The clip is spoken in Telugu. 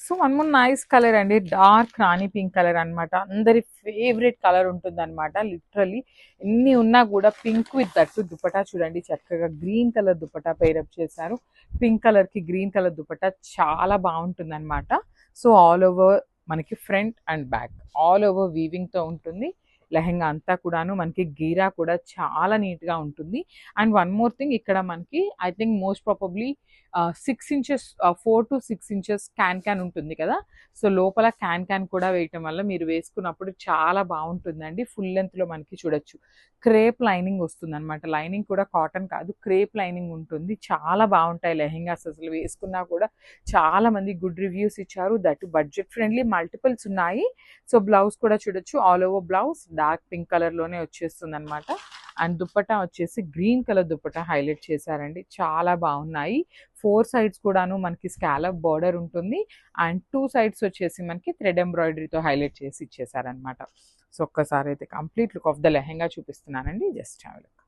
So one more nice colour అండి, డార్క్ రాణి పింక్ కలర్ అన్నమాట. అందరి ఫేవరెట్ కలర్ ఉంటుంది అనమాట. లిటరల్లీ ఎన్ని ఉన్నా కూడా పింక్ విత్ దట్టు దుపట్టా చూడండి, చక్కగా గ్రీన్ కలర్ దుపట్టా పేరప్ చేశారు. పింక్ కలర్ కి గ్రీన్ కలర్ దుపట్టా చాలా బాగుంటుంది అనమాట. సో ఆల్ ఓవర్ మనకి front and back all over weaving తో ఉంటుంది. లెహెంగా అంతా కూడాను మనకి గీరా కూడా చాలా నీట్ గా ఉంటుంది. అండ్ వన్ మోర్ థింగ్, ఇక్కడ మనకి I think most probably 6 inches 4 to 6 inches can ఉంటుంది కదా. సో లోపల క్యాన్ కూడా వేయటం వల్ల మీరు వేసుకున్నప్పుడు చాలా బాగుంటుందండి. ఫుల్ లెంత్ లో మనకి చూడొచ్చు క్రేప్ లైనింగ్ వస్తుంది అనమాట. లైనింగ్ కూడా కాటన్ కాదు, క్రేప్ లైనింగ్ ఉంటుంది. చాలా బాగుంటాయి లెహెంగాస్, అసలు వేసుకున్నా కూడా చాలా మంది గుడ్ రివ్యూస్ ఇచ్చారు. దట్ బడ్జెట్ ఫ్రెండ్లీ, మల్టిపుల్స్ ఉన్నాయి. సో బ్లౌజ్ కూడా చూడొచ్చు, all over blouse dark pink colour లోనే వచ్చేస్తుంది అనమాట. అండ్ దుప్పటా వచ్చేసి గ్రీన్ కలర్ దుప్పటా హైలైట్ చేశారండి, చాలా బాగున్నాయి. 4 సైడ్స్ కూడాను మనకి స్కాలప్ బార్డర్ ఉంటుంది. అండ్ 2 సైడ్స్ వచ్చేసి మనకి థ్రెడ్ ఎంబ్రాయిడరీతో హైలైట్ చేసి ఇచ్చేసారనమాట. సో ఒక్కసారి అయితే complete look of the lehenga చూపిస్తున్నానండి, జస్ట్ హ్యావ్ ఎ లుక్.